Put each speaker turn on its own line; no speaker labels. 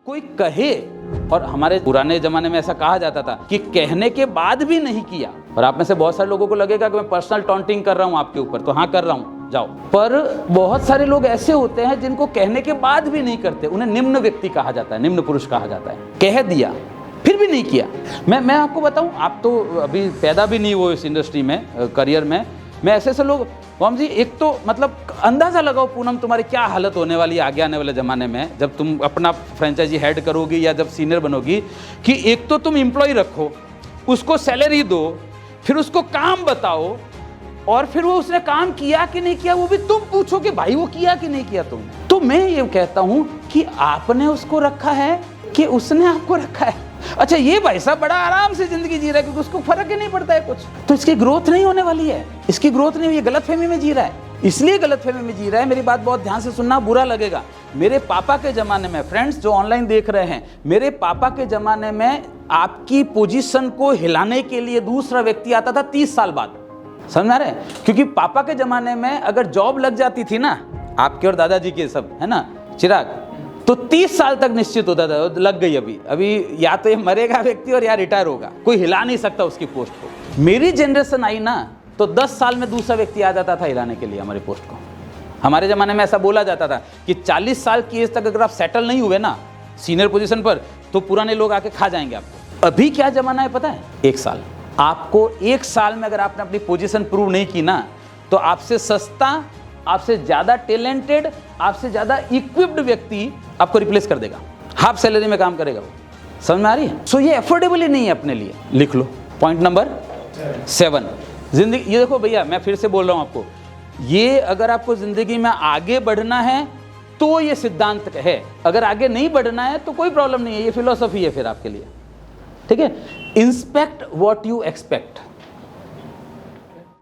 कोई कहे, और हमारे पुराने जमाने में ऐसा कहा जाता था कि कहने के बाद भी नहीं किया, और आप में से बहुत सारे लोगों को लगेगा कि मैं पर्सनल टॉन्टिंग कर रहा हूं आपके ऊपर, तो हाँ कर रहा हूं, जाओ। पर बहुत सारे लोग ऐसे होते हैं जिनको कहने के बाद भी नहीं करते, उन्हें निम्न व्यक्ति कहा जाता है, निम्न पुरुष कहा जाता है। कह दिया फिर भी नहीं किया। मैं आपको बताऊं, आप तो अभी पैदा भी नहीं हुए इस इंडस्ट्री में, करियर में। मैं ऐसे लोग, मोहम जी, एक तो मतलब अंदाज़ा लगाओ पूनम तुम्हारी क्या हालत होने वाली है आगे आने वाले ज़माने में, जब तुम अपना फ्रेंचाइजी हेड करोगी या जब सीनियर बनोगी, कि एक तो तुम एम्प्लॉय रखो, उसको सैलरी दो, फिर उसको काम बताओ, और फिर वो उसने काम किया कि नहीं किया वो भी तुम पूछो कि भाई वो किया कि नहीं किया तुमने। तो मैं ये कहता हूं कि आपने उसको रखा है कि उसने आपको रखा है। अच्छा, ये भाई साहब बड़ा आराम से जिंदगी जी रहा है क्योंकि उसको फर्क ही नहीं पड़ता है कुछ, तो इसकी ग्रोथ नहीं होने वाली है, इसकी ग्रोथ नहीं हुई, ये गलतफहमी में जी रहा है, इसलिए गलतफहमी में जी रहा है। मेरी बात बहुत ध्यान से सुनना, बुरा लगेगा। मेरे पापा के ज़माने में, फ्रेंड्स जो ऑनलाइन देख रहे हैं, मेरे पापा के ज़माने में आपकी पोजीशन को हिलाने के लिए दूसरा व्यक्ति आता था 30 साल बाद, समझ आ रहे हैं? क्योंकि पापा के ज़माने में अगर जॉब लग जाती थी ना, आपके और दादाजी के सब है ना चिराग, तो 30 साल तक निश्चित होता था लग गई। अभी या तो ये मरेगा व्यक्ति और या रिटायर होगा, कोई हिला नहीं सकता उसकी पोस्ट को। मेरी जनरेशन आई ना तो 10 साल में दूसरा व्यक्ति आ जाता था हिलाने के लिए हमारी पोस्ट को। हमारे ज़माने में ऐसा बोला जाता था कि 40 साल की एज तक अगर आप सेटल नहीं हुए ना सीनियर पोजीशन पर, तो पुराने लोग आके खा जाएंगे आपको। अभी क्या ज़माना है पता है? 1 साल। आपको 1 साल में अगर आपने अपनी पोजीशन प्रूव नहीं की ना, तो आपसे सस्ता, आपसे ज़्यादा टैलेंटेड, आपसे ज़्यादा इक्विप्ड व्यक्ति आपको रिप्लेस कर देगा, हाफ सैलरी में काम करेगा वो। समझ में आ रही है? सो ये अफोर्डेबल ही नहीं है अपने लिए। लिख लो पॉइंट नंबर 7, जिंदगी। ये देखो भैया, मैं फिर से बोल रहा हूँ आपको, ये अगर आपको जिंदगी में आगे बढ़ना है तो ये सिद्धांत है, अगर आगे नहीं बढ़ना है तो कोई प्रॉब्लम नहीं है, ये फिलॉसफी है फिर आपके लिए, ठीक है? Inspect what you expect.